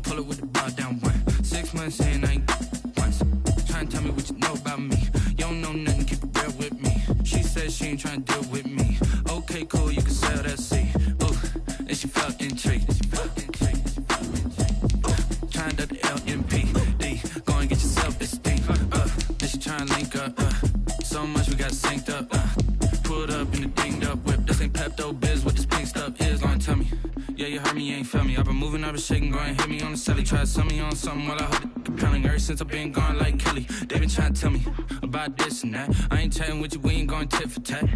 pull it with the bar down one. 6 months in, I ain't once. Trying to tell me what you know about me. You don't know nothing, keep it real with me. She said she ain't trying to deal with me. Okay, cool, you can sell that seat. Ooh, and she felt intrigued. Trying to the LMPD. Go and get your self-esteem. And she trying to link up. So much we got synced up. Pulled up in the dinged up whip. This ain't Pepto-Biz, what this pink stuff is. Gonna tell me. Yeah, you heard me, you ain't felt me. I've been moving, I've been shaking, go and hit me on the celly. Try to sell me on something while I hold it compelling. Ever since I've been gone like Kelly, they been trying to tell me about this and that. I ain't chatting with you, we ain't going tit for tat.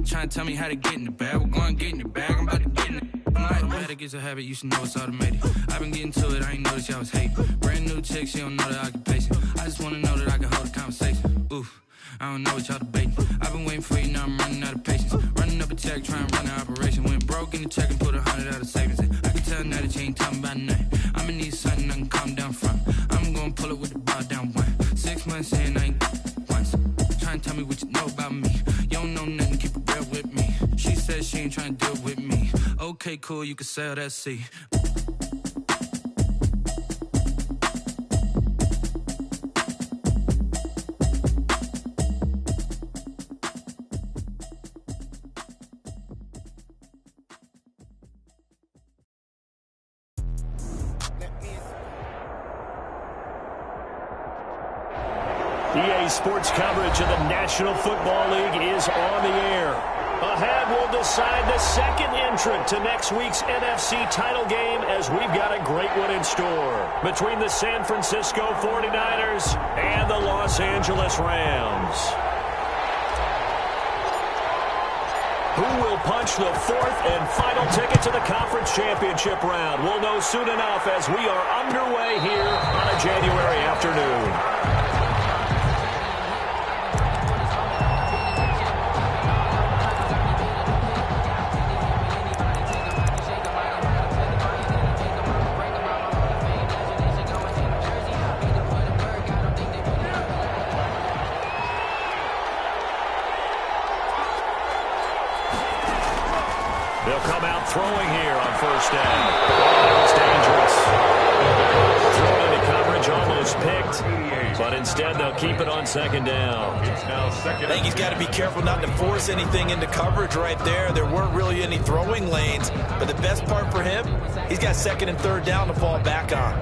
Trying to tell me how to get in the bag. We're going to get in the bag, I'm about to get in it. I'm like, better get a habit, you should know it's automated. I've been getting to it, I ain't noticed y'all was hating. Brand new chick, she don't know the occupation. I just wanna know that I can hold a conversation. Oof, I don't know what y'all debating. I've been waiting for you, now I'm running out of patience. Running up a check, trying to run an operation. Went broke in the check and put 100 out of savings in. I can tell now that you ain't talking about nothing. I'ma need something I can calm down from. I'm gonna pull it with the bar down one. 6 months in, I ain't once. Trying to tell me what you know about me. You don't know nothing, keep it real with me. She said she ain't trying to deal with me. Okay, cool, you can sell that seat. EA Sports coverage of the National Football League is on the air. Ahead, we'll decide the second entrant to next week's NFC title game, as we've got a great one in store between the San Francisco 49ers and the Los Angeles Rams. Who will punch the fourth and final ticket to the conference championship round? We'll know soon enough as we are underway here on a January afternoon. They'll come out throwing here on first down. It's dangerous. Thrown into coverage, almost picked. But instead, they'll keep it on second down. I think he's got to be careful not to force anything into coverage right there. There weren't really any throwing lanes. But the best part for him, he's got second and third down to fall back on.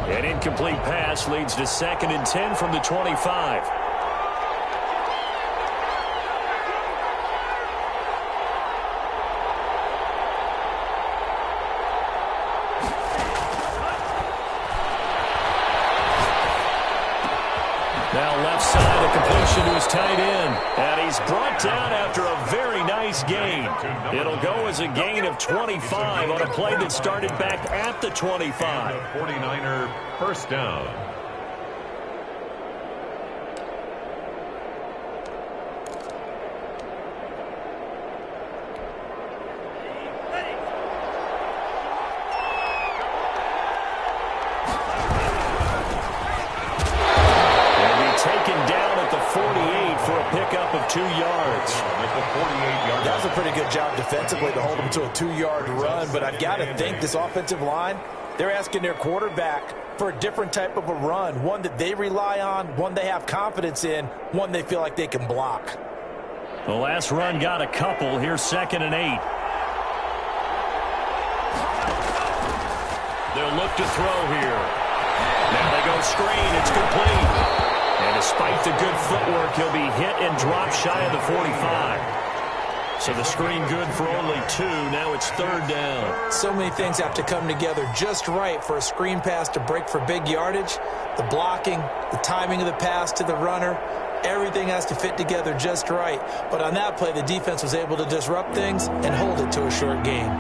An incomplete pass leads to 2nd and 10 from the 25. Now left side, a completion to his tight end. And he's brought down after a very nice gain. It'll go as a gain of 25 on a play that started back at the 25. 49er first down. Pickup of 2 yards. That was a pretty good job defensively to hold him to a 2-yard run, but I've got to think this offensive line, they're asking their quarterback for a different type of a run, one that they rely on, one they have confidence in, one they feel like they can block. The last run got a couple. Here's 2nd and 8. They'll look to throw here. Now they go screen. It's complete. And despite the good footwork, he'll be hit and dropped shy of the 45. So the screen good for only 2. Now it's 3rd down. So many things have to come together just right for a screen pass to break for big yardage. The blocking, the timing of the pass to the runner, everything has to fit together just right. But on that play, the defense was able to disrupt things and hold it to a short gain.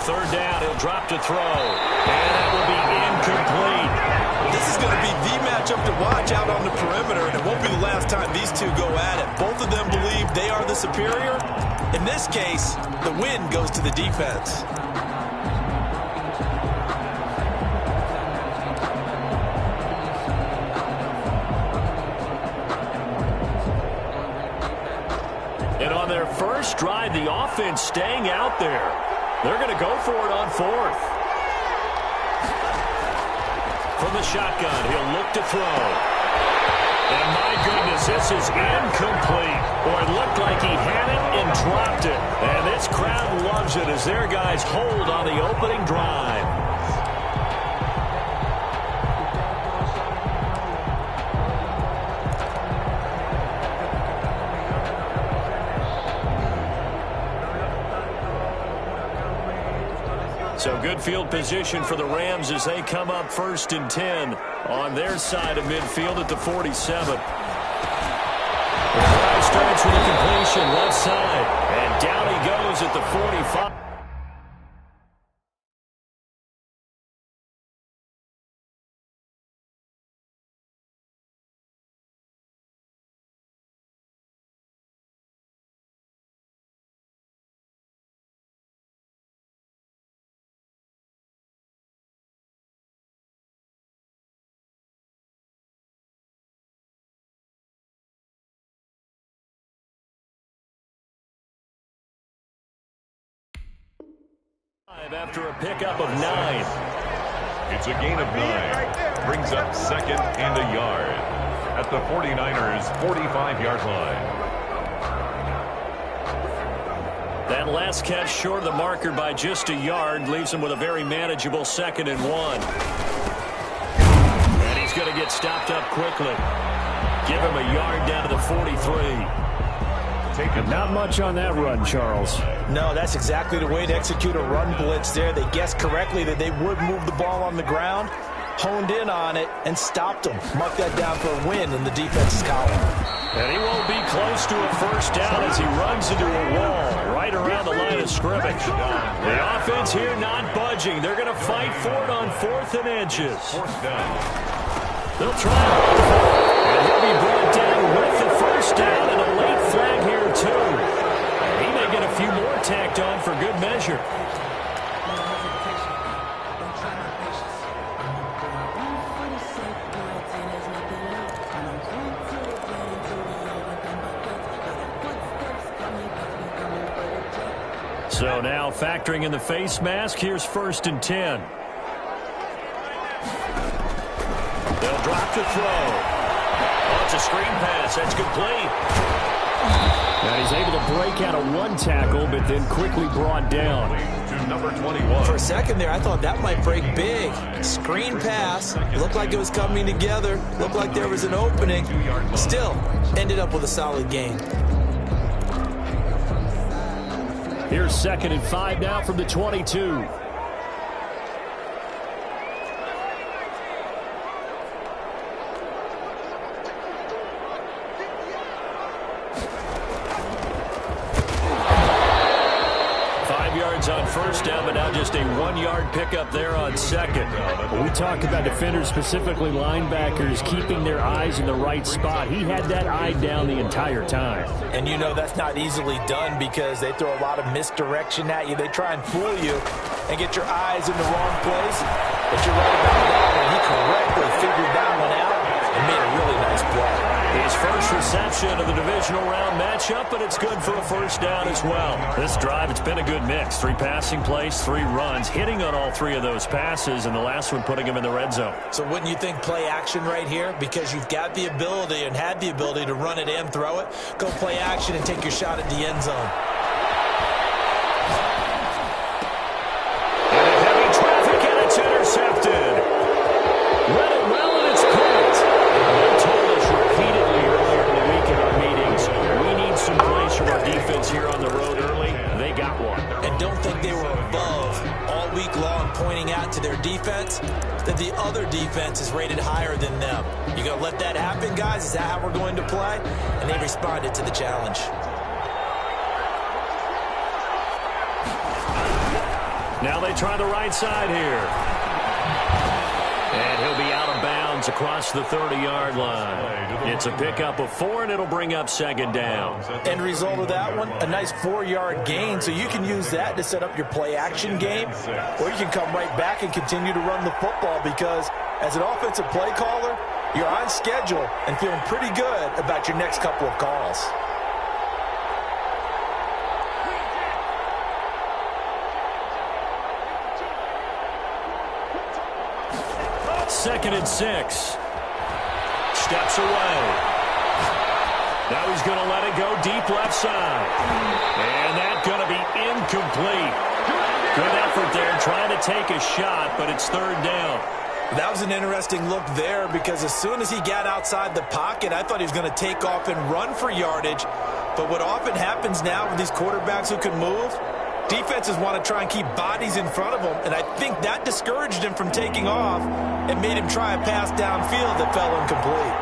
Third down, he'll drop to throw. And that will be incomplete. This is going to be the matchup to watch out on the perimeter, and it won't be the last time these two go at it. Both of them believe they are the superior. In this case, the win goes to the defense. first drive, the offense staying out there. They're going to go for it on fourth. From the shotgun, he'll look to throw. And my goodness, this is incomplete. Boy, it looked like he had it and dropped it. And this crowd loves it as their guys hold on the opening drive. So good field position for the Rams as they come up 1st and 10 on their side of midfield at the 47. The drive starts with a completion left side, and down he goes at the 45. After a pickup of 9. It's a gain of 9. Brings up 2nd and a yard at the 49ers' 45-yard line. That last catch short of the marker by just a yard leaves him with a very manageable 2nd and 1. And he's going to get stopped up quickly. Give him a yard down to the 43. Not much on that run, Charles. No, that's exactly the way to execute a run blitz there. They guessed correctly that they would move the ball on the ground, honed in on it, and stopped them. Mark that down for a win in the defense's column. And he won't be close to a first down as he runs into a wall right around the line of scrimmage. The offense here not budging. They're going to fight for it on 4th and inches. They'll try it. And he'll be brought down with the first down and a late flag here, too. He may get a few more tacked on for good measure. So now factoring in the face mask, here's 1st and 10. They'll drop to throw. Oh, it's a screen pass. That's complete. Now he's able to break out of one tackle, but then quickly brought down. To number 21. For a second there, I thought that might break big. Screen pass. Looked like it was coming together. Looked like there was an opening. Still, ended up with a solid gain. Here's 2nd and 5 now from the 22. On first down, but now just a 1-yard pickup there on 2nd. Well, we talk about defenders, specifically linebackers, keeping their eyes in the right spot. He had that eye down the entire time. And you know that's not easily done because they throw a lot of misdirection at you. They try and fool you and get your eyes in the wrong place. But you're right about that, and he correctly figured that one out and made a really nice play. His first reception of the divisional round matchup, but it's good for a first down as well. This drive, it's been a good mix. 3 passing plays, 3 runs, hitting on all 3 of those passes, and the last one putting him in the red zone. So wouldn't you think play action right here? Because you've got the ability and had the ability to run it and throw it. Go play action and take your shot at the end zone. And heavy traffic, and it's intercepted. Read it well, and it's picked. They told us repeatedly earlier in the week in our meetings, we need some plays from our defense here on the road early. They got one. And don't think they were above all week long pointing out to their defense that the other defense is rated higher than them. You going to let that happen, guys? Is that how we're going to play? And they responded to the challenge. Now they try the right side here. And he'll be out of bounds across the 30-yard line. It's a pickup of 4, and it'll bring up 2nd down. End result of that one, a nice 4-yard gain. So you can use that to set up your play-action game, or you can come right back and continue to run the football because as an offensive play caller, you're on schedule and feeling pretty good about your next couple of calls. 2nd and 6. Steps away. Now he's going to let it go deep left side. And that's going to be incomplete. Good effort there trying to take a shot, but it's 3rd down. That was an interesting look there because as soon as he got outside the pocket, I thought he was going to take off and run for yardage. But what often happens now with these quarterbacks who can move, defenses want to try and keep bodies in front of them, and I think that discouraged him from taking off and made him try a pass downfield that fell incomplete.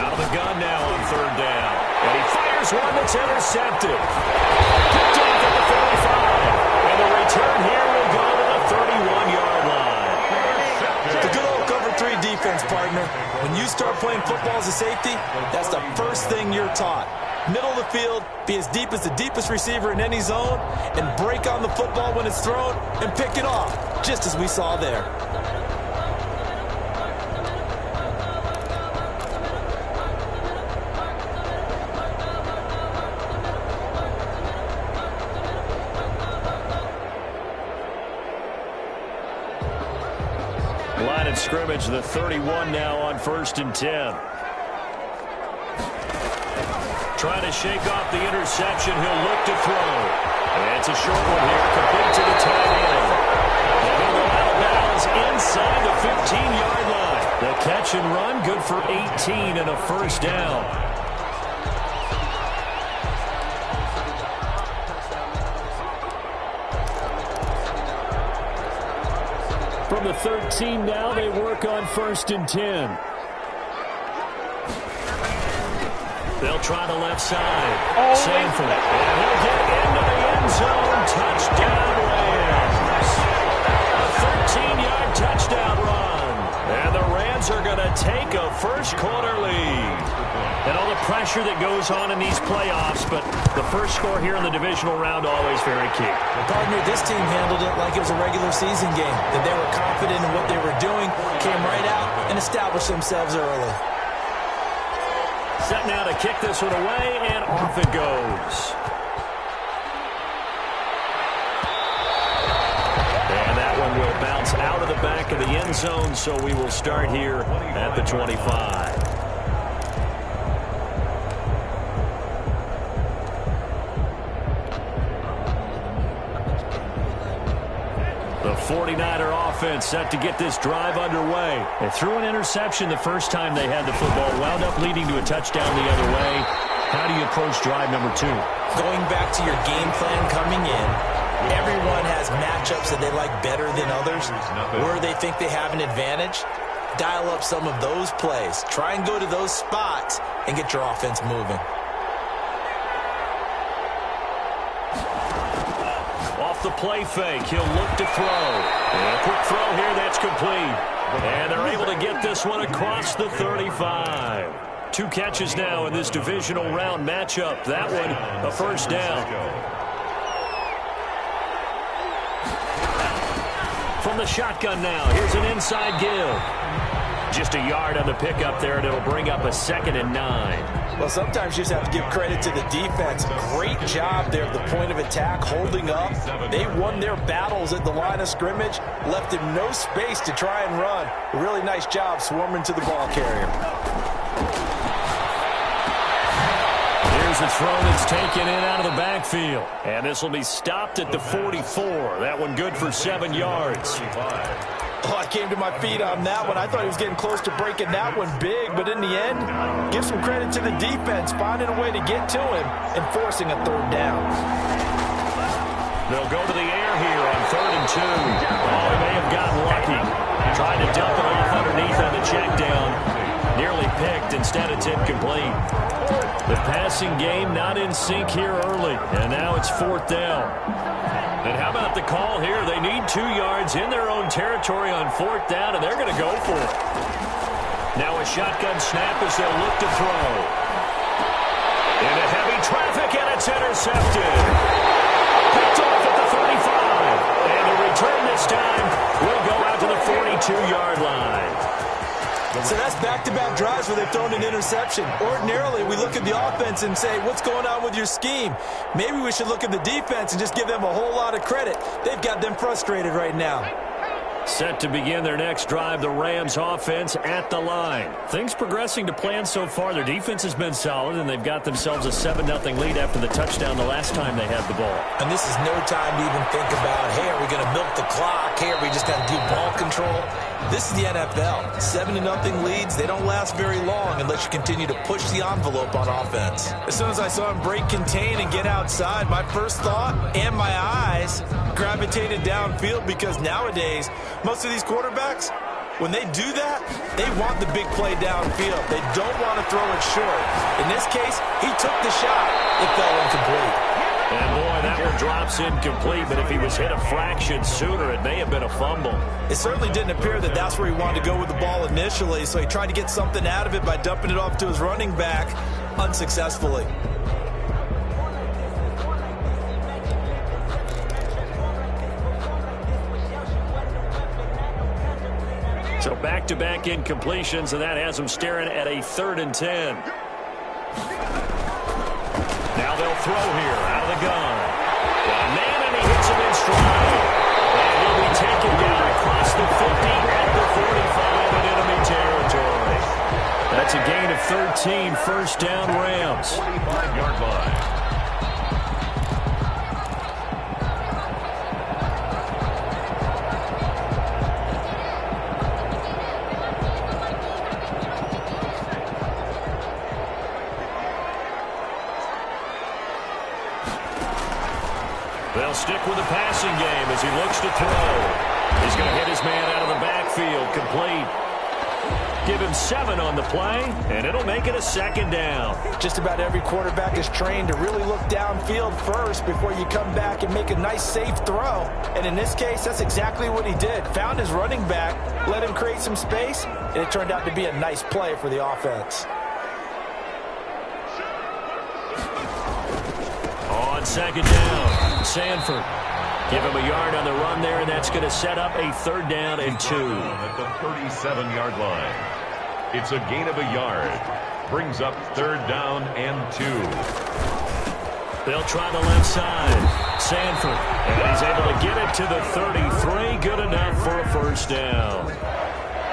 Out of the gun now on 3rd down. And he fires one that's intercepted. Picked off at the 35. And the return here will go to the 31-yard line. The good old cover 3 defense, partner. When you start playing football as a safety, that's the first thing you're taught. Middle of the field, be as deep as the deepest receiver in any zone, and break on the football when it's thrown and pick it off, just as we saw there. Line of scrimmage, the 31 now on 1st and 10. Trying to shake off the interception. He'll look to throw. And it's a short one here, complete to the tight end. They're going to go out of bounds inside the 15-yard line. The catch and run, good for 18 and a 1st down. From the 13 now, they work on 1st and 10. They'll try the left side. Sanford. And he'll get into the end zone. Touchdown, Rams. A 13-yard touchdown run. And the Rams are going to take a first-quarter lead. And all the pressure that goes on in these playoffs, but the first score here in the divisional round always very key. Partner, this team handled it like it was a regular season game, that they were confident in what they were doing, came right out and established themselves early. Set now to kick this one away, and off it goes. And that one will bounce out of the back of the end zone, so we will start here at the 25. The 49er offense set to get this drive underway. They threw an interception the first time they had the football, wound up leading to a touchdown the other way. How do you approach drive number 2? Going back to your game plan coming in, everyone has matchups that they like better than others, where they think they have an advantage. Dial up some of those plays. Try and go to those spots and get your offense moving. The play fake. He'll look to throw. And a quick throw here. That's complete. And they're able to get this one across the 35. 2 catches now in this divisional round matchup. That one, a 1st down. From the shotgun now. Here's an inside give. Just a yard on the pickup there, and it'll bring up a 2nd and 9. Well, sometimes you just have to give credit to the defense. Great job there at the point of attack, holding up. They won their battles at the line of scrimmage, left him no space to try and run. A really nice job swarming to the ball carrier. Here's a throw that's taken in out of the backfield. And this will be stopped at the 44. That one good for 7 yards. Oh, I came to my feet on that one. I thought he was getting close to breaking that one big, but in the end, give some credit to the defense, finding a way to get to him and forcing a 3rd down. They'll go to the air here on 3rd and 2. Oh, he may have gotten lucky. Trying to dump it off underneath on the check down. Nearly picked. Instead, it's incomplete. The passing game not in sync here early, and now it's 4th down. And how about the call here? They need 2 yards in their own territory on 4th down, and they're going to go for it. Now a shotgun snap as they'll look to throw. Into heavy traffic, and it's intercepted. Picked off at the 35. And the return this time will go out to the 42-yard line. So that's back-to-back drives where they've thrown an interception. Ordinarily, we look at the offense and say, what's going on with your scheme? Maybe we should look at the defense and just give them a whole lot of credit. They've got them frustrated right now. Set to begin their next drive, the Rams offense at the line. Things progressing to plan so far. Their defense has been solid, and they've got themselves a 7-0 lead after the touchdown the last time they had the ball. And this is no time to even think about, hey, are we going to milk the clock? Hey, are we just going to do ball control? This is the NFL. 7-0 leads, they don't last very long unless you continue to push the envelope on offense. As soon as I saw him break contain and get outside, my first thought and my eyes gravitated downfield, because nowadays, most of these quarterbacks, when they do that, they want the big play downfield. They don't want to throw it short. In this case, he took the shot. It fell incomplete. And boy, that one drops incomplete, but if he was hit a fraction sooner, it may have been a fumble. It certainly didn't appear that that's where he wanted to go with the ball initially, so he tried to get something out of it by dumping it off to his running back unsuccessfully. So back-to-back incompletions, and that has them staring at a 3rd and 10. Now they'll throw here out of the gun. Well, man, and he hits him in stride. And he'll be taken down across the 50 at the 45 in enemy territory. That's a gain of 13, first down Rams. 45-yard line. They'll stick with the passing game as he looks to throw. He's going to hit his man out of the backfield, complete. Give him 7 on the play, and it'll make it a 2nd down. Just about every quarterback is trained to really look downfield first before you come back and make a nice, safe throw. And in this case, that's exactly what he did. Found his running back, let him create some space, and it turned out to be a nice play for the offense. On 2nd down, Sanford. Give him a yard on the run there, and that's going to set up a 3rd down and 2. At the 37-yard line. It's a gain of a yard. Brings up 3rd down and 2. They'll try the left side. Sanford. And he's able to get it to the 33. Good enough for a 1st down.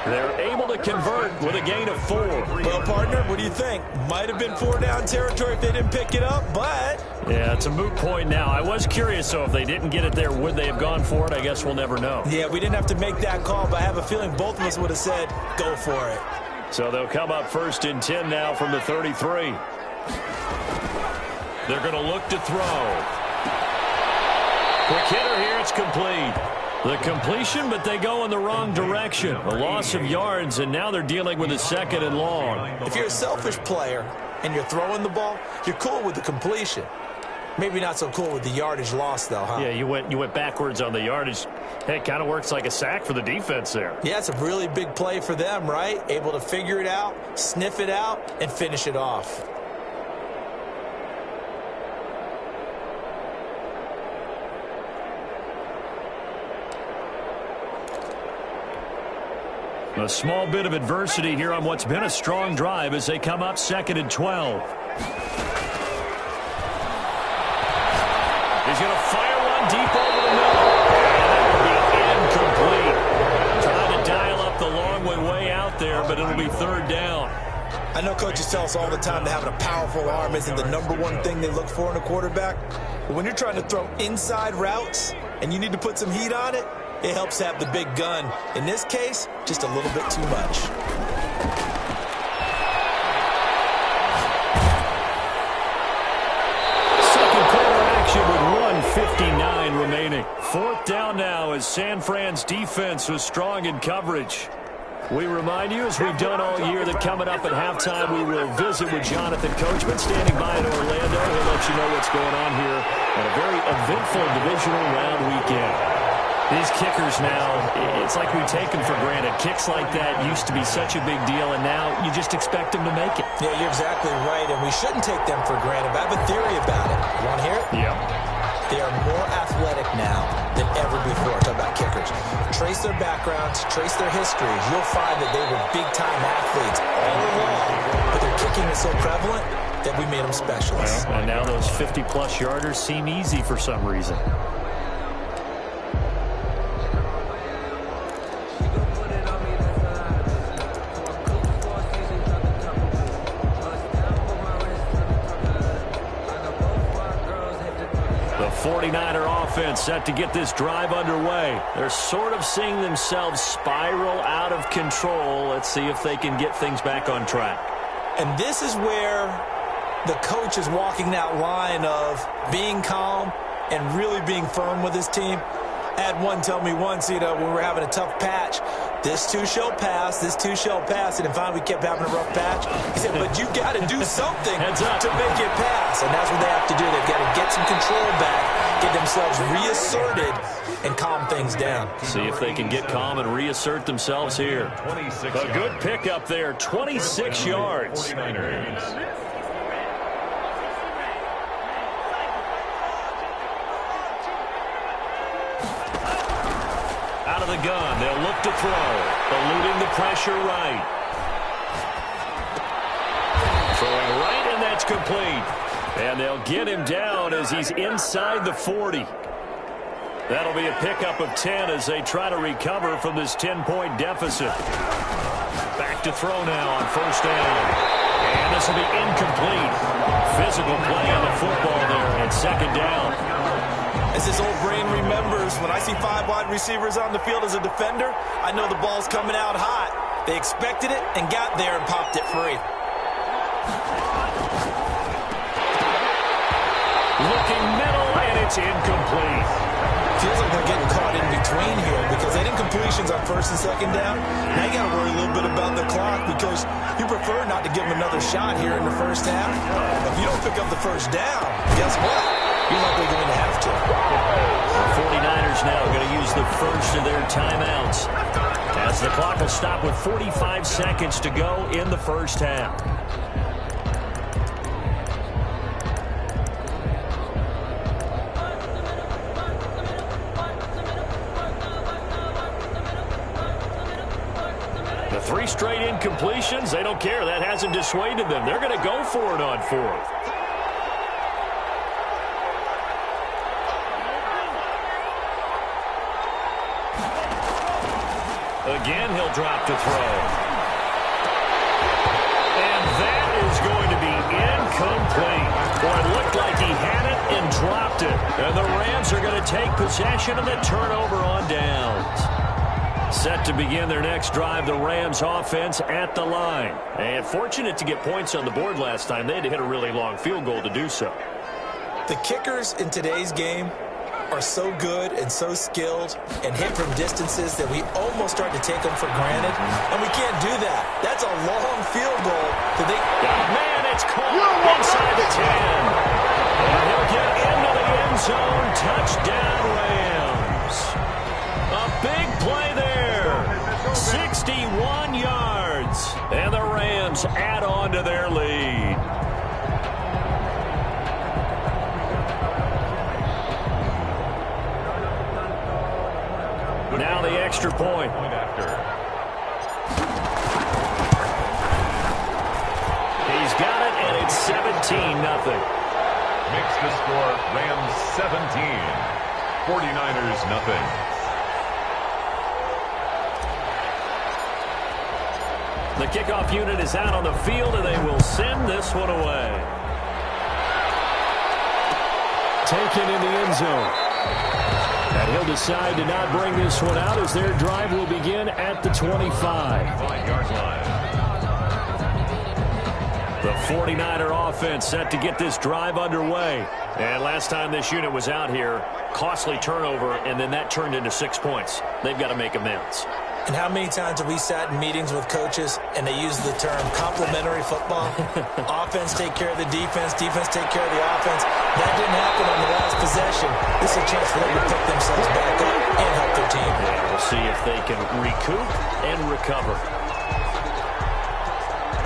They're able to convert with a gain of 4. Well, partner, what do you think? Might have been 4-down territory if they didn't pick it up, but... Yeah, it's a moot point now. I was curious, so if they didn't get it there, would they have gone for it? I guess we'll never know. Yeah, we didn't have to make that call, but I have a feeling both of us would have said, go for it. So they'll come up 1st and 10 now from the 33. They're going to look to throw. Quick hitter here, it's complete. The completion, but they go in the wrong direction. A loss of yards, and now they're dealing with a 2nd and long. If you're a selfish player and you're throwing the ball, you're cool with the completion. Maybe not so cool with the yardage loss, though, huh? Yeah, you went backwards on the yardage. Hey, it kind of works like a sack for the defense there. Yeah, it's a really big play for them, right? Able to figure it out, sniff it out, and finish it off. A small bit of adversity here on what's been a strong drive as they come up 2nd and 12. He's going to fire one deep over the middle. And that will be incomplete. Trying to dial up the long way out there, but it'll be 3rd down. I know coaches tell us all the time that having a powerful arm isn't the #1 thing they look for in a quarterback. But when you're trying to throw inside routes and you need to put some heat on it, it helps have the big gun. In this case, just a little bit too much. Second quarter action with 1:59 remaining. 4th down now as San Fran's defense was strong in coverage. We remind you, as we've done all year, that coming up at halftime, we will visit with Jonathan Coachman standing by in Orlando. He'll let you know what's going on here on a very eventful divisional round weekend. These kickers now, it's like we take them for granted. Kicks like that used to be such a big deal, and now you just expect them to make it. Yeah, you're exactly right, and we shouldn't take them for granted. But I have a theory about it. You want to hear it? Yeah. They are more athletic now than ever before. Talk about kickers. trace their backgrounds, trace their histories, you'll find that they were big-time athletes all along, but their kicking is so prevalent that we made them specialists. Well, and now those 50-plus yarders seem easy for some reason. The 49er offense set to get this drive underway. They're sort of seeing themselves spiral out of control. Let's see if they can get things back on track. And this is where the coach is walking that line of being calm and really being firm with his team. I had one tell me once, when we were having a tough patch, this too shall pass, this too shall pass. And finally we kept having a rough patch. He said, but you got to do something to make it pass. And that's what they have to do. They've got to get some control back, get themselves reasserted, and calm things down. See if they can get calm and reassert themselves here. A good pickup there, 26 yards. 49ers. Out of the gun, they'll look to throw, eluding the pressure right. Throwing right, and that's complete. And they'll get him down as he's inside the 40. That'll be a pickup of 10 as they try to recover from this 10-point deficit. Back to throw now on first down. And this will be incomplete. Physical play on the football there at second down. As his old brain remembers, when I see 5 wide receivers on the field as a defender, I know the ball's coming out hot. They expected it and got there and popped it free. Looking middle, and it's incomplete. Feels like they're getting caught in between here because they didn't completions on first and second down. Now you got to worry a little bit about the clock because you prefer not to give them another shot here in the first half. If you don't pick up the first down, guess what? You're likely going to have to. The 49ers now going to use the first of their timeouts as the clock will stop with 45 seconds to go in the first half. The 3 straight incompletions, they don't care. That hasn't dissuaded them. They're going to go for it on 4th. Again, he'll drop to throw. And that is going to be incomplete. Boy, it looked like he had it and dropped it. And the Rams are going to take possession of the turnover on downs. Set to begin their next drive, the Rams offense at the line. And fortunate to get points on the board last time. They had to hit a really long field goal to do so. The kickers in today's game are so good and so skilled and hit from distances that we almost start to take them for granted, and we can't do that. That's a long field goal. Man, it's caught inside the 10. And he'll get into the end zone. Touchdown, Rams. A big play there. 61 yards. And the Rams add on to their lead. Now the extra point. He's got it, and it's 17-0. Makes the score Rams 17, 49ers nothing. The kickoff unit is out on the field, and they will send this one away. Taken in the end zone. And he'll decide to not bring this one out as their drive will begin at the 25-yard line. The 49er offense set to get this drive underway. And last time this unit was out here, costly turnover, and then that turned into 6 points. They've got to make amends. And how many times have we sat in meetings with coaches and they use the term complementary football? Offense take care of the defense, defense take care of the offense. That didn't happen on the last possession. This is a chance for them to pick themselves back up and help their team. Yeah, we'll see if they can recoup and recover.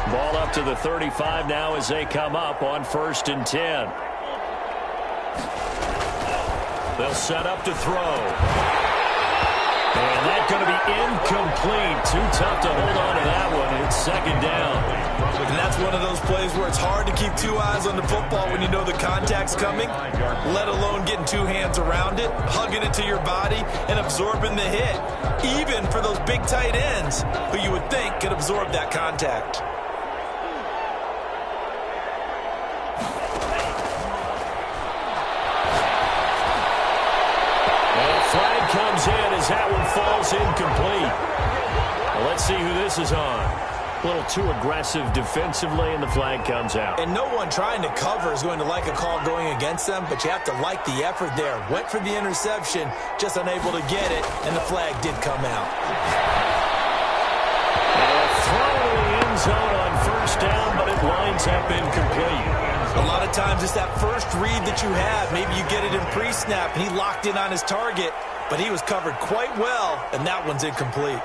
Ball up to the 35 now as they come up on 1st and 10. They'll set up to throw. And that incomplete. Too tough to hold on to that one. It's second down. And that's one of those plays where it's hard to keep two eyes on the football when you know the contact's coming, let alone getting two hands around it, hugging it to your body, and absorbing the hit, even for those big tight ends who you would think could absorb that contact. Flag comes in as that one falls incomplete. Well, let's see who this is on. A little too aggressive defensively, and the flag comes out. And no one trying to cover is going to like a call going against them, but you have to like the effort there. Went for the interception, just unable to get it, and the flag did come out. Throw to the end zone on first down, but it winds up incomplete. A lot of times it's that first read that you have. Maybe you get it in pre-snap, and he locked in on his target, but he was covered quite well, and that one's incomplete.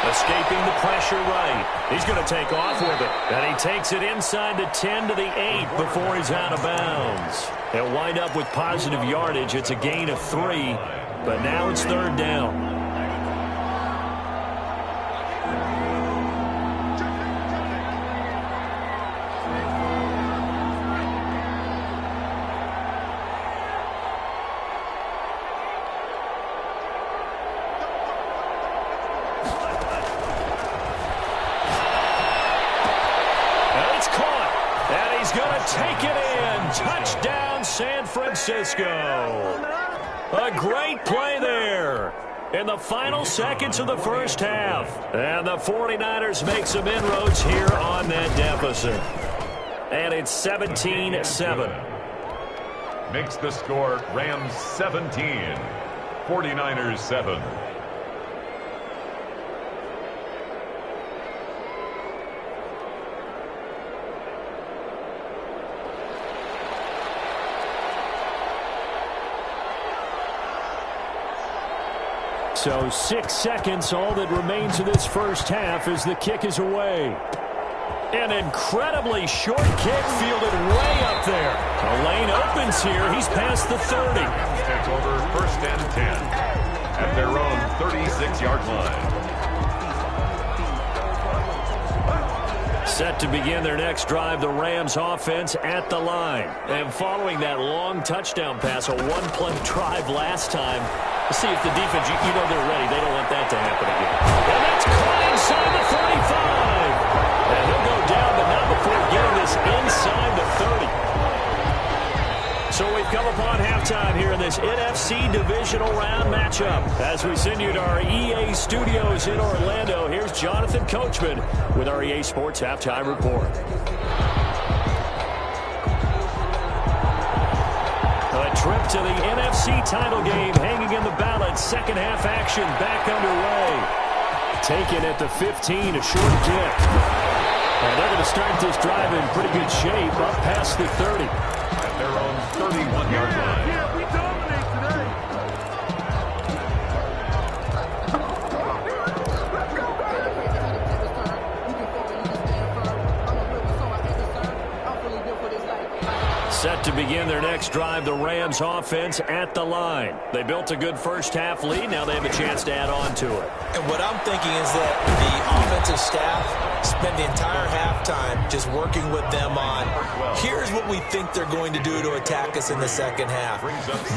Escaping the pressure right. He's going to take off with it. And he takes it inside the 10 to the 8 before he's out of bounds. He'll wind up with positive yardage. It's a gain of 3, but now it's third down. Take it in. Touchdown, San Francisco. A great play there in the final seconds of the first half. And the 49ers make some inroads here on that deficit. And it's 17-7. Makes the score Rams 17, 49ers 7. So 6 seconds, all that remains of this first half as the kick is away. An incredibly short kick fielded way up there. The lane opens here. He's past the 30. Takes over first and 10 at their own 36-yard line. Set to begin their next drive, the Rams offense at the line. And following that long touchdown pass, a one-play drive last time, let's see if the defense, you know they're ready. They don't want that to happen again. And that's caught inside the 35. And he'll go down, but not before getting this inside the 30. So we've come upon halftime here in this NFC divisional round matchup. As we send you to our EA studios in Orlando, here's Jonathan Coachman with our EA Sports Halftime Report. A trip to the NFC title game hanging in the balance. Second half action back underway. Taken at the 15, a short kick. And they're going to start this drive in pretty good shape, up past the 30. At their own 31-yard line. Yeah, we dominate today. Set to begin their next drive, the Rams offense at the line. They built a good first half lead. Now they have a chance to add on to it. And what I'm thinking is that the offensive staff spend the entire halftime just working with them on, here's what we think they're going to do to attack us in the second half.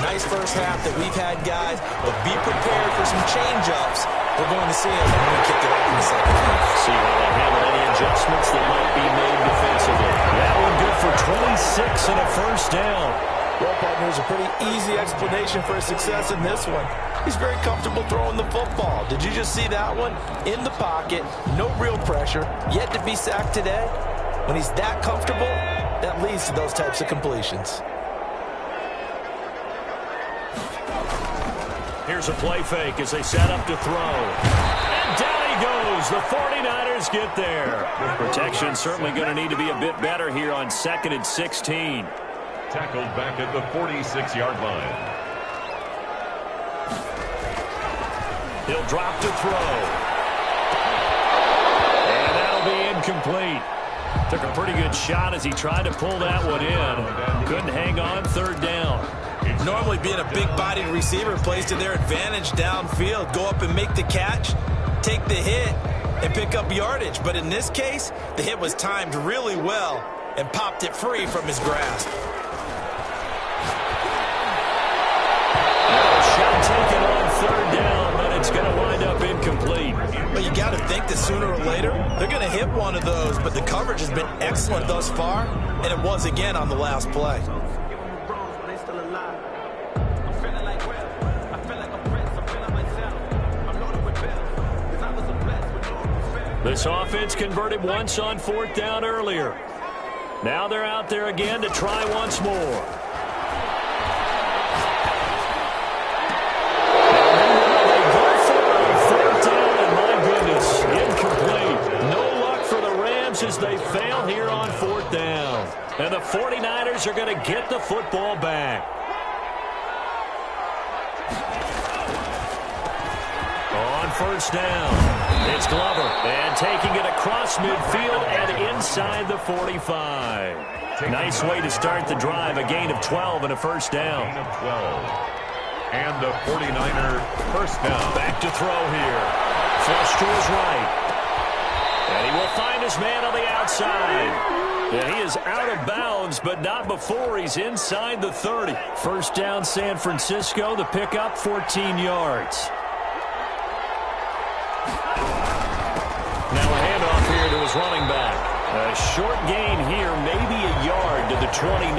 Nice first half that we've had, guys, but be prepared for some change-ups. We're going to see them when we kick it off in the second half. See how they handle any adjustments that might be made defensively. That one good for 26 and a first down. Well, partner, there's a pretty easy explanation for his success in this one. He's very comfortable throwing the football. Did you just see that one? In the pocket, no real pressure, yet to be sacked today. When he's that comfortable, that leads to those types of completions. Here's a play fake as they set up to throw. And down he goes. The 49ers get there. Protection certainly going to need to be a bit better here on 2nd and 16. Tackled back at the 46-yard line. He'll drop to throw. And that'll be incomplete. Took a pretty good shot as he tried to pull that one in. Couldn't hang on third down. It's Normally being a big-bodied receiver plays to their advantage downfield. Go up and make the catch, take the hit, and pick up yardage. But in this case, the hit was timed really well and popped it free from his grasp. Shot taken on third down, but it's going to wind up incomplete. But you got to think that sooner or later, they're going to hit one of those. But the coverage has been excellent thus far, and it was again on the last play. This offense converted once on fourth down earlier. Now they're out there again to try once more. They go for it on fourth down, and my goodness, incomplete. No luck for the Rams as they fail here on fourth down. And the 49ers are going to get the football back. On first down. It's Glover, and taking it across midfield and inside the 45. Nice way to start the drive, a gain of 12 and a first down. Gain of 12. And the 49er first down. Back to throw here. Flush to his right. And he will find his man on the outside. And he is out of bounds, but not before he's inside the 30. First down, San Francisco. The pickup, 14 yards. Now a handoff here to his running back. A short gain here, maybe a yard to the 29.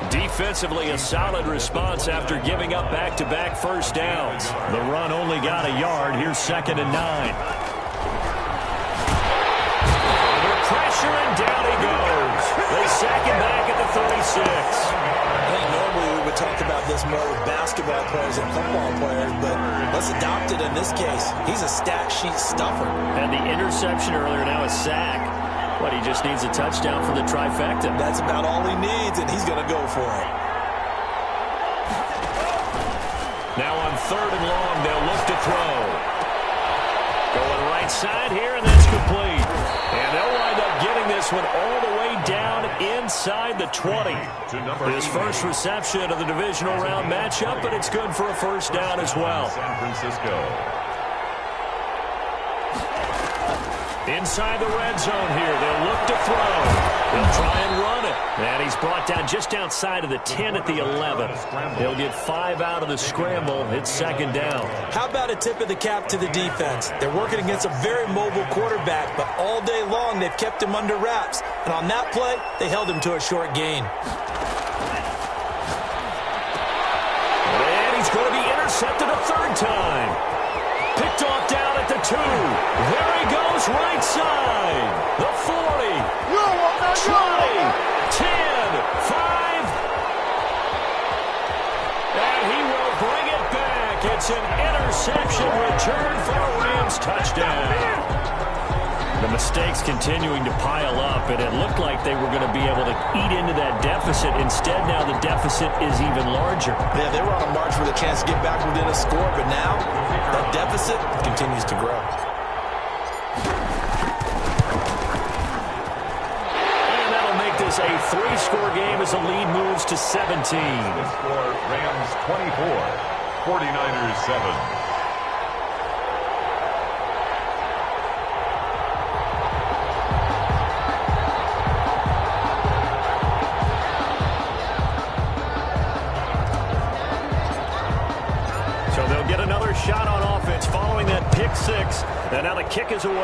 Defensively, a solid response after giving up back-to-back first downs. The run only got a yard. Here's 2nd and 9. Under pressure, and down he goes. They sack him back at the 36. I think normally we would talk about this more with basketball players and football players, but let's adopt it in this case. He's a stat sheet stuffer. And the interception earlier, now a sack. But he just needs a touchdown for the trifecta. That's about all he needs, and he's going to go for it. Now on 3rd and long, they'll look to throw. Going right side here, and that's complete. And they'll wind up getting this one all the way down inside the 20. His first reception of the divisional round matchup, but it's good for a first down as well. San Francisco. Inside the red zone here, they'll look to throw. They'll try and run it. And he's brought down just outside of the 10 at the 11. He'll get 5 out of the scramble. It's 2nd down. How about a tip of the cap to the defense? They're working against a very mobile quarterback, but all day long they've kept him under wraps. And on that play, they held him to a short gain. And he's going to be intercepted a 3rd time. Picked off down at the 2. There he goes, right side. The 40. 20. 10. 5. And he will bring it back. It's an interception return for a Rams touchdown. The mistakes continuing to pile up, and it looked like they were going to be able to eat into that deficit. Instead, now the deficit is even larger. Yeah, they were on a march with a chance to get back within a score, but now that deficit continues to grow. And that'll make this a 3-score game as the lead moves to 17. The score, Rams 24, 49ers 7. Shot on offense following that pick 6, and now the kick is away.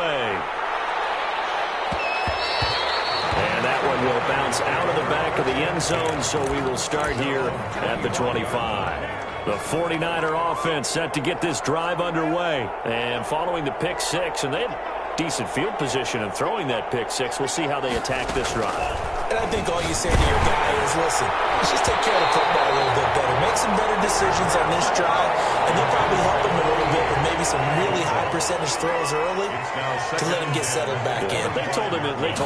And that one will bounce out of the back of the end zone, so we will start here at the 25. The 49er offense set to get this drive underway. And following the pick 6, and they had decent field position in throwing that pick 6. We'll see how they attack this drive. And I think all you say to your guy is, listen, let's just take care of the football a little bit better. Make some better decisions on this drive, and they'll probably help him a little bit with maybe some really high percentage throws early to let him get settled back in. They told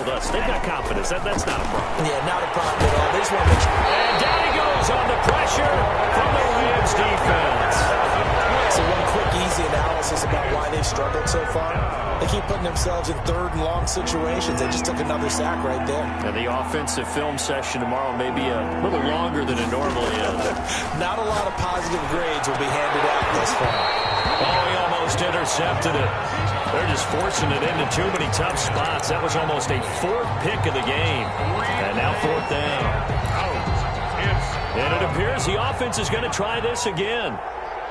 us, they've got confidence. That's not a problem. Yeah, not a problem at all. They just want to make sure. And down he goes on the pressure from the Rams defense. So one quick, easy analysis about why they've struggled so far. They keep putting themselves in 3rd and long situations. They just took another sack right there. And the offensive film session tomorrow may be a little longer than it normally is. Not a lot of positive grades will be handed out this far. Oh, he almost intercepted it. They're just forcing it into too many tough spots. That was almost a fourth pick of the game. And now fourth down. And it appears the offense is going to try this again.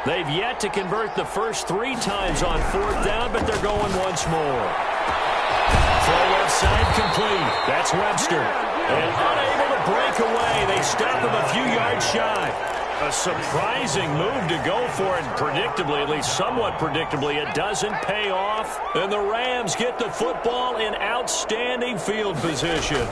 They've yet to convert the first 3 times on fourth down, but they're going once more. Throw left side complete. That's Webster. And unable to break away. They stop him a few yards shy. A surprising move to go for it. Predictably, at least somewhat predictably, it doesn't pay off. And the Rams get the football in outstanding field position.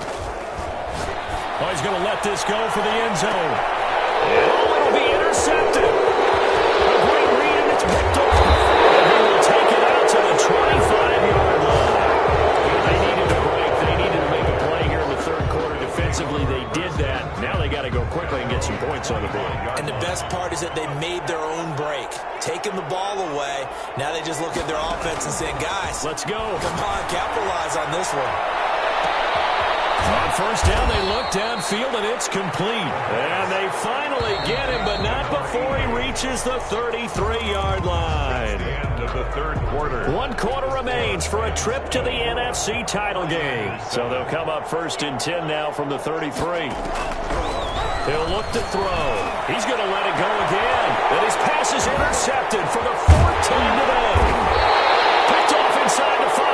Oh, he's going to let this go for the end zone. Oh, it'll be intercepted. A great read, and it's picked off. And he will take it out to the 25-yard line. They needed a break. They needed to make a play here in the third quarter. Defensively, they did that. Now they got to go quickly and get some points on the board. And the best part is that they made their own break. Taking the ball away. Now they just look at their offense and saying, guys, let's go. Come on, capitalize on this one. On first down, they look downfield, and it's complete. And they finally get him, but not before he reaches the 33-yard line. End of the third quarter. 1 quarter remains for a trip to the NFC title game. So they'll come up first and 10 now from the 33. He'll look to throw. He's going to let it go again. And his pass is intercepted for the 14 today. Picked off inside the 5.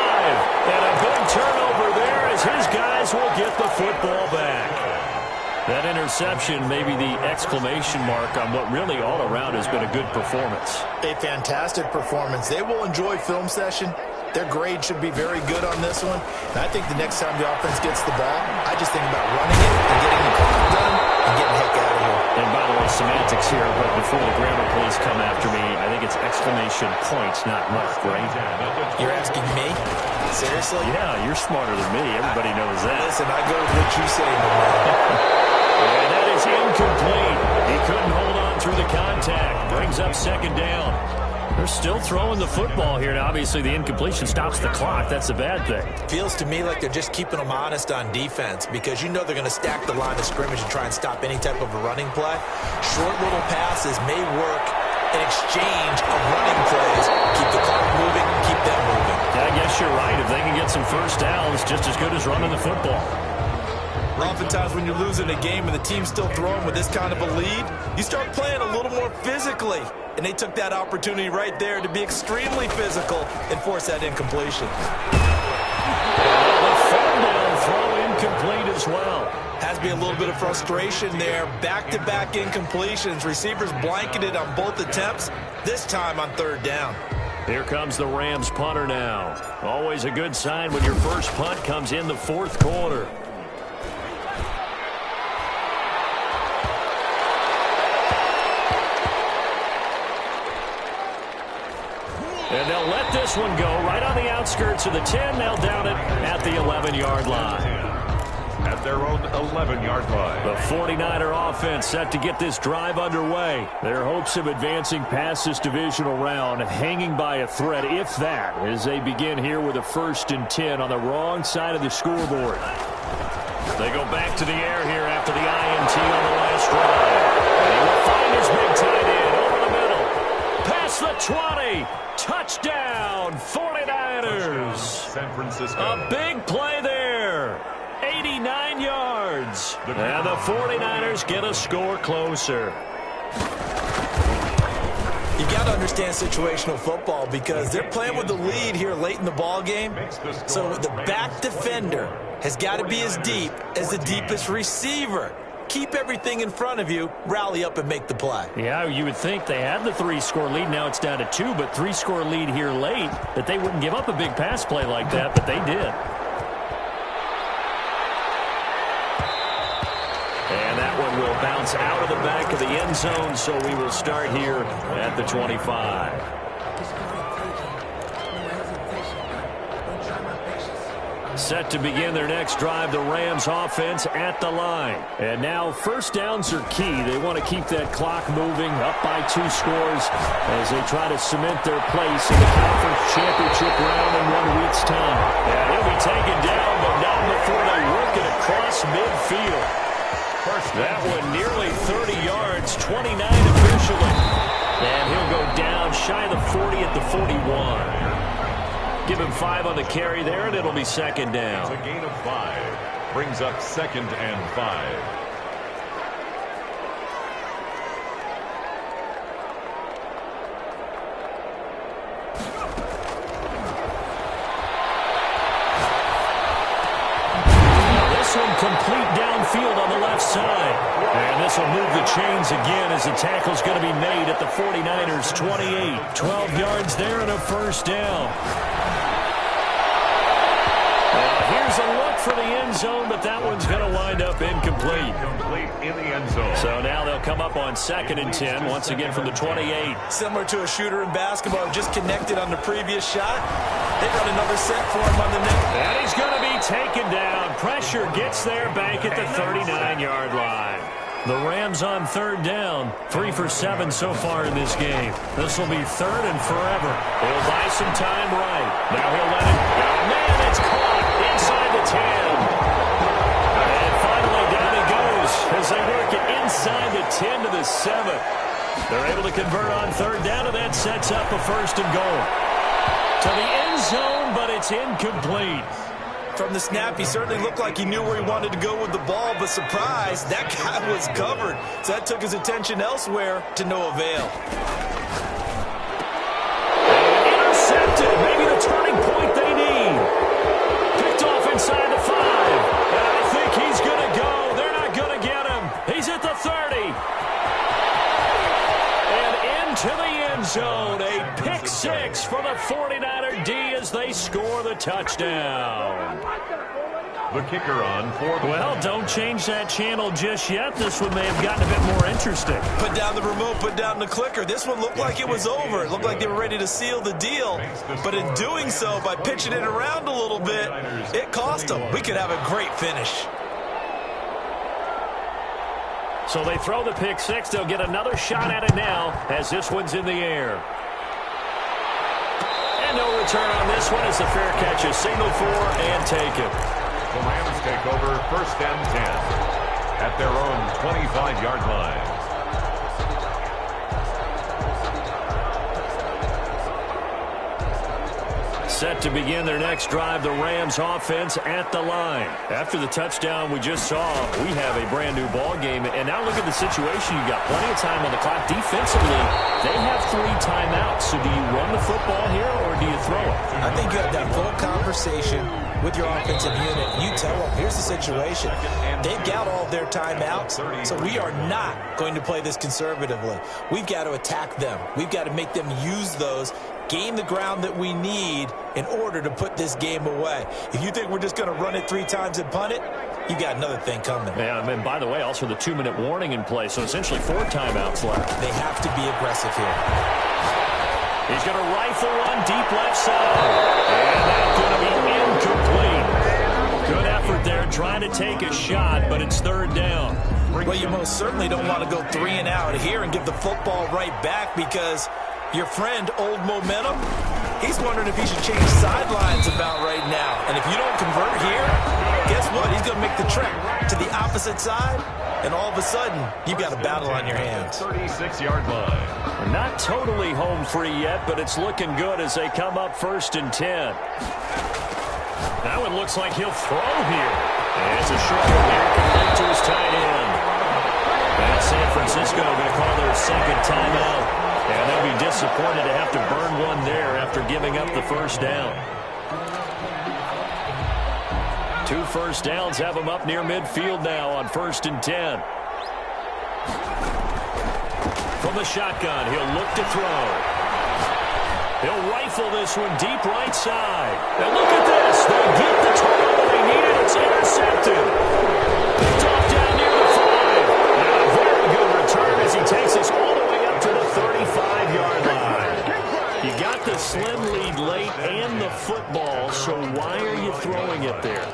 And a big turnover there as his guys will get the football back. That interception may be the exclamation mark on what really all around has been a good performance. A fantastic performance. They will enjoy film session. Their grade should be very good on this one. And I think the next time the offense gets the ball, I just think about running it and getting the clock done and getting the heck out of here. And by the way, semantics here, but before the grammar police come after me, I think it's exclamation points, not mark, right? You're asking me? Seriously? Yeah, you're smarter than me. Everybody knows that. Listen, I go with what you say, my man. And that is incomplete. He couldn't hold on through the contact. Brings up second down. They're still throwing the football here. Now, obviously, the incompletion stops the clock. That's a bad thing. Feels to me like they're just keeping them honest on defense because you know they're going to stack the line of scrimmage and try and stop any type of a running play. Short little passes may work in exchange of running plays. Keep the clock moving, keep them moving. Yeah, I guess you're right. If they can get some first downs, just as good as running the football. Oftentimes when you're losing a game and the team's still throwing with this kind of a lead, you start playing a little more physically. And they took that opportunity right there to be extremely physical and force that incompletion. The third down throw incomplete as well. Has to be a little bit of frustration there. Back-to-back incompletions. Receivers blanketed on both attempts, this time on third down. Here comes the Rams punter now. Always a good sign when your first punt comes in the fourth quarter. And they'll let this one go right on the outskirts of the 10. They'll down it at the 11-yard line. At their own 11-yard line. The 49er offense set to get this drive underway. Their hopes of advancing past this divisional round hanging by a thread, if that, as they begin here with a 1st and 10 on the wrong side of the scoreboard. They go back to the air here after the INT on the last drive. And he will find his big tight end over the middle. Past the 20. Touchdown, 49ers. San Francisco. A big play there. 89 yards. And the 49ers get a score closer. You got to understand situational football because they're playing with the lead here late in the ball game. So the back defender has got to be as deep as the deepest receiver. Keep everything in front of you, rally up and make the play. Yeah, you would think they had the 3-score lead. Now it's down to 2, but 3-score lead here late, that they wouldn't give up a big pass play like that, but they did. And that one will bounce out of the back of the end zone, so we will start here at the 25. Set to begin their next drive, the Rams offense at the line. And now first downs are key. They want to keep that clock moving, up by 2 scores as they try to cement their place in the conference championship round in 1 week's time. And he'll be taken down, but not before they work it across midfield. That one nearly 30 yards, 29 officially. And he'll go down shy of the 40 at the 41. Give him 5 on the carry there, and it'll be second down. It's a gain of 5. Brings up 2nd and 5. Complete downfield on the left side. And this will move the chains again as the tackle's going to be made at the 49ers 28. 12 yards there and a first down. Here's a look for the end zone, but that one's going to wind up incomplete. Complete in the end zone. So now they'll come up on 2nd and 10, once again from the 28. Similar to a shooter in basketball, just connected on the previous shot. They got another set for him on the nickel. And he's going to be taken down. Pressure gets there back at the 39-yard line. The Rams on 3rd down. 3 for 7 so far in this game. This will be 3rd and forever. He'll buy some time right. Now he'll let it. Oh, man, it's caught inside the 10. And finally down he goes as they work it inside the 10 to the 7. They're able to convert on 3rd down, and that sets up a 1st and goal. To the end zone, but it's incomplete. From the snap, he certainly looked like he knew where he wanted to go with the ball, but surprise, that guy was covered. So that took his attention elsewhere to no avail. Intercepted, maybe the turning point they need. Picked off inside the 5. And I think he's going to go. They're not going to get him. He's at the 30. And into the end zone, a pick 6 for the 49er D as they score the touchdown. The kicker on 4th. Well, don't change that channel just yet. This one may have gotten a bit more interesting. Put down the remote, put down the clicker. This one looked like it was over. It looked like they were ready to seal the deal. But in doing so, by pitching it around a little bit, it cost them. We could have a great finish. So they throw the pick 6. They'll get another shot at it now as this one's in the air. And no return on this one as the fair catch is signaled for and taken. The Rams take over 1st and 10 at their own 25-yard line. Set to begin their next drive, the Rams offense at the line. After the touchdown we just saw, we have a brand new ball game. And now look at the situation. You got plenty of time on the clock. Defensively, they have 3 timeouts. So do you run the football here or do you throw it? I think you have that full conversation with your offensive unit. You tell them, here's the situation. They've got all their timeouts, so we are not going to play this conservatively. We've got to attack them. We've got to make them use those, gain the ground that we need in order to put this game away. If you think we're just going to run it 3 times and punt it, you got another thing coming. Yeah, and by the way, also the 2-minute warning in play, so essentially 4 timeouts left. They have to be aggressive here. He's going to rifle one deep left side. And that's going to be incomplete. Good effort there, trying to take a shot, but it's 3rd down. Well, you most certainly don't want to go 3 and out here and give the football right back because your friend, Old Momentum, he's wondering if he should change sidelines about right now. And if you don't convert here, guess what? He's going to make the trek to the opposite side, and all of a sudden, you've got a battle on your hands. 36-yard line. Not totally home free yet, but it's looking good as they come up 1st and 10. Now it looks like he'll throw here. And it's a short one here, complete to his tight end. And San Francisco going to call their 2nd timeout. And they'll be disappointed to have to burn one there after giving up the 1st down. 2 first downs have them up near midfield now on 1st and 10. From the shotgun, he'll look to throw. He'll rifle this one deep right side. And look at this. They get the turnover they needed. It's intercepted. Picked off down near the 5. And a very good return as he takes us all the way up to the 35-yard line. You got the slim lead late and the football, so why are you throwing it? get there.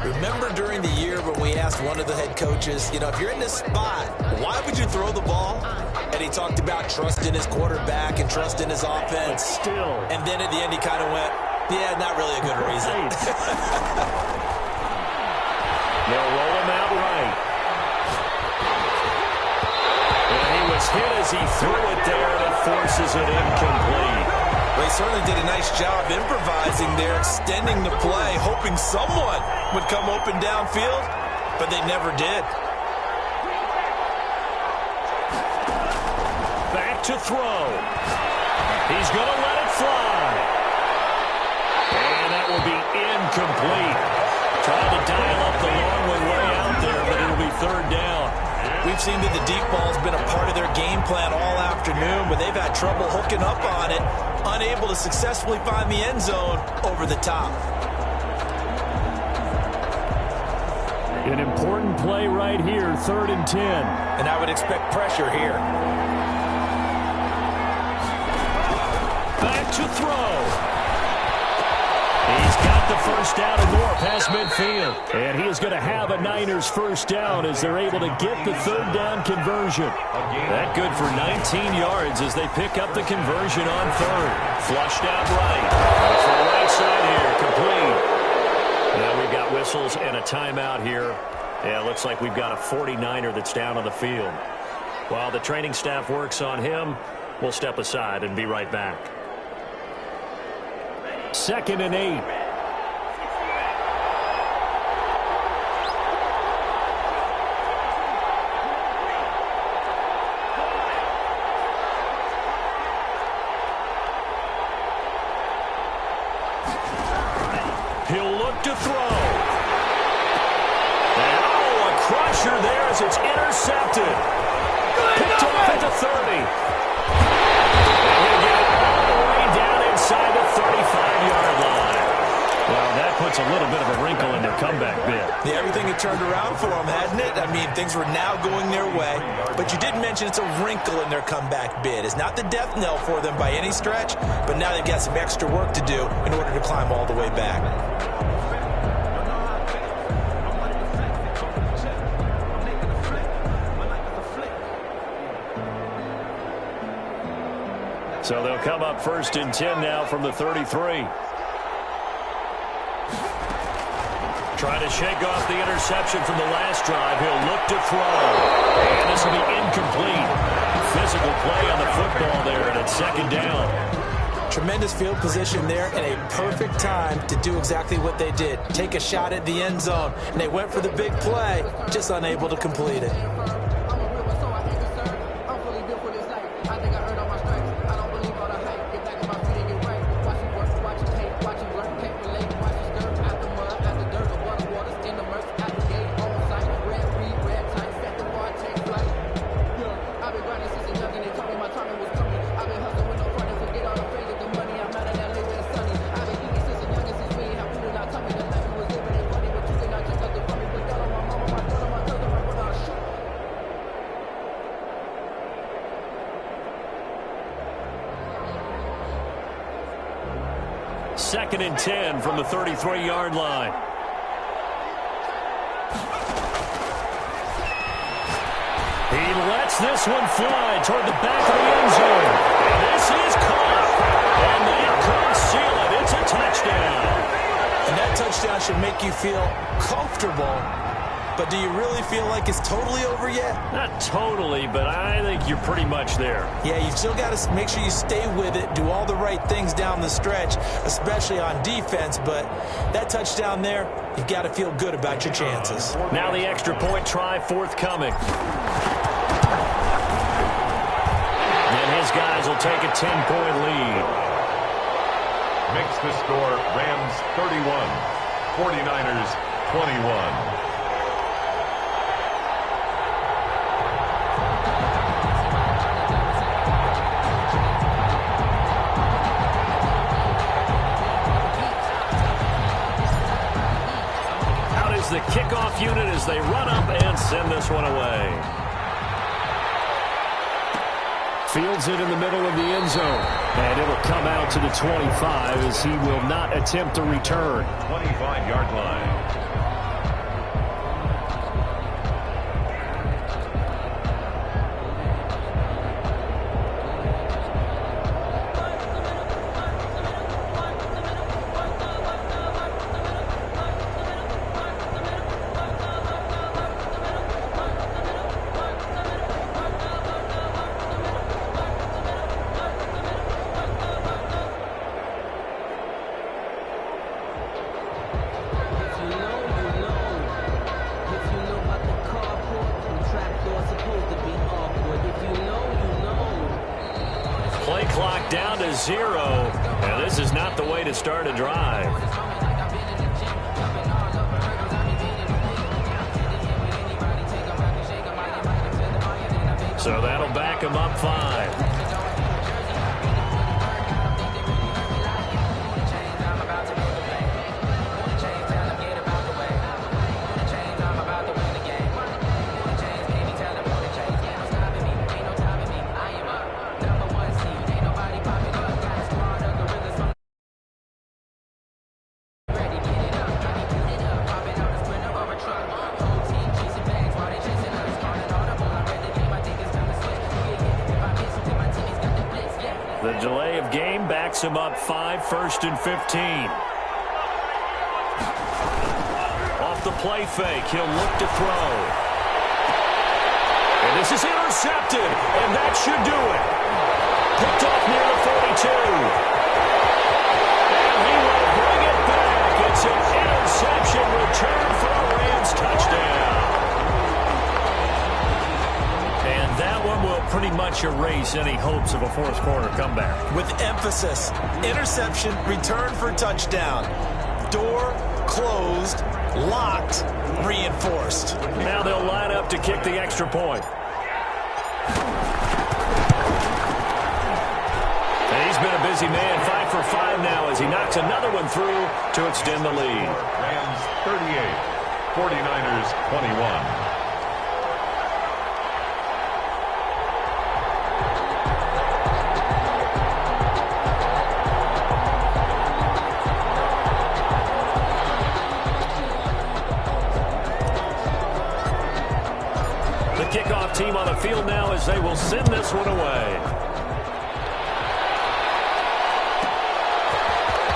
Remember during the year when we asked one of the head coaches, if you're in this spot, why would you throw the ball? And he talked about trust in his quarterback and trust in his offense. But still. And then at the end he kind of went, yeah, not really a good reason. They'll roll him out right. And he was hit as he threw it there, and it forces it incomplete. Well, he certainly did a nice job improvising there, extending the play, hoping someone would come open downfield, but they never did. Back to throw. He's going to let it fly. And that will be incomplete. Trying to dial up the long way out there, but it'll be third down. We've seen that the deep ball's been a part of their game plan all afternoon, but they've had trouble hooking up on it, unable to successfully find the end zone over the top. An important play right here, 3rd and 10. And I would expect pressure here. Back to throw. He's got the first down and more past midfield. And he is going to have a Niners first down as they're able to get the 3rd down conversion. That good for 19 yards as they pick up the conversion on 3rd. Flushed out right. Off the right side here, complete. Now we've got whistles and a timeout here. Yeah, it looks like we've got a 49er that's down on the field. While the training staff works on him, we'll step aside and be right back. 2nd and 8. He'll look to throw. And, a crusher there as it's intercepted. Picked off at the 30. And he'll get it all the way down inside the 35-yard line. Well, that puts a little bit of a wrinkle in their comeback bid. Yeah, everything had turned around for them, hadn't it? I mean, things were now going their way. But you did mention it's a wrinkle in their comeback bid. It's not the death knell for them by any stretch, but now they've got some extra work to do in order to climb all the way back. So they'll come up 1st and 10 now from the 33. Trying to shake off the interception from the last drive. He'll look to throw. And this will be incomplete. Physical play on the football there, and it's 2nd down. Tremendous field position there and a perfect time to do exactly what they did. Take a shot at the end zone. And they went for the big play, just unable to complete it. Second and 10 from the 33-yard line. He lets this one fly toward the back of the end zone. And this is caught. And that could seal it. It's a touchdown. And that touchdown should make you feel comfortable. But do you really feel like it's totally over yet? Not totally, but I think you're pretty much there. Yeah, you've still got to make sure you stay with it, do all the right things down the stretch, especially on defense. But that touchdown there, you've got to feel good about your chances. Now the extra point try forthcoming. And his guys will take a 10-point lead. Makes the score Rams 31, 49ers 21. The kickoff unit as they run up and send this one away. Fields it in the middle of the end zone. And it'll come out to the 25 as he will not attempt to return. 25-yard line. Play clock down to 0. And this is not the way to start a drive. So that'll back him up 5. The delay of game backs him up 5, 1st and 15. Off the play fake, he'll look to throw. And this is intercepted, and that should do it. Picked off near the 42. And he will bring it back. It's an interception return for a Rams touchdown. And that one will pretty much erase any hopes of a fourth-quarter comeback. With emphasis, interception, return for touchdown. Door closed, locked, reinforced. Now they'll line up to kick the extra point. And he's been a busy man, 5 for 5 now as he knocks another one through to extend the lead. Rams 38, 49ers 21. Kickoff team on the field now as they will send this one away.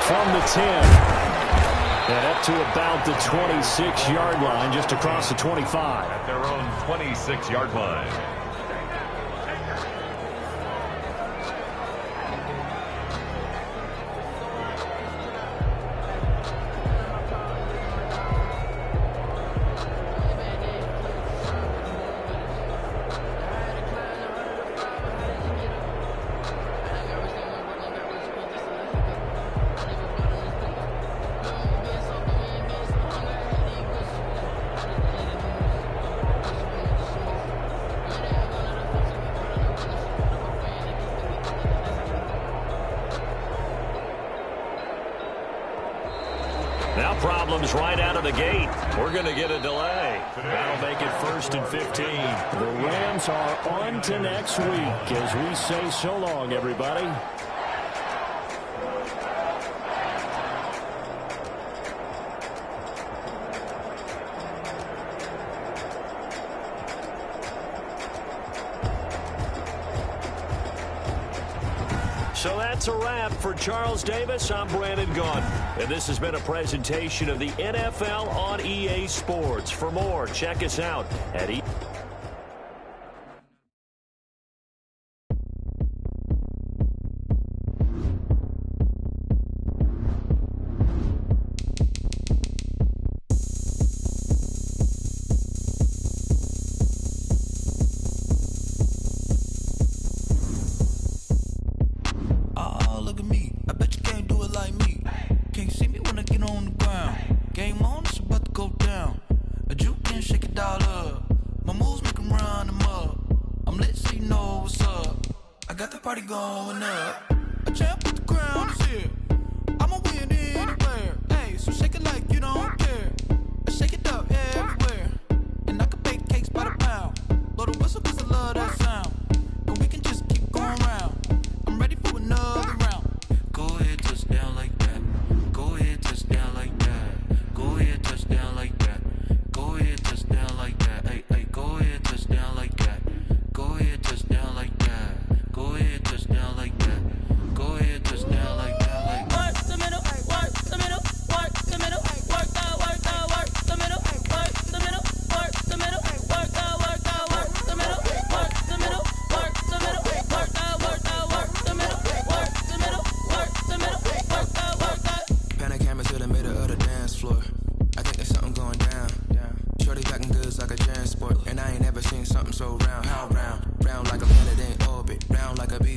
From the 10. And up to about the 26-yard line, just across the 25. At their own 26-yard line. Now problems right out of the gate. We're going to get a delay. That'll make it 1st and 15. The Rams are on to next week as we say so long, everybody. So that's a wrap for Charles Davis. I'm Brandon Gunn. And this has been a presentation of the NFL on EA Sports. For more, check us out at EA. Going up, a champ with the crown is here. I'ma win anywhere. Hey, so shake it like you don't care. Shake it up everywhere. And I can bake cakes by the pound. Blow the whistle 'cause I love that sound. And we can just keep going something so round, how round? Round like a planet in orbit, round like a beat.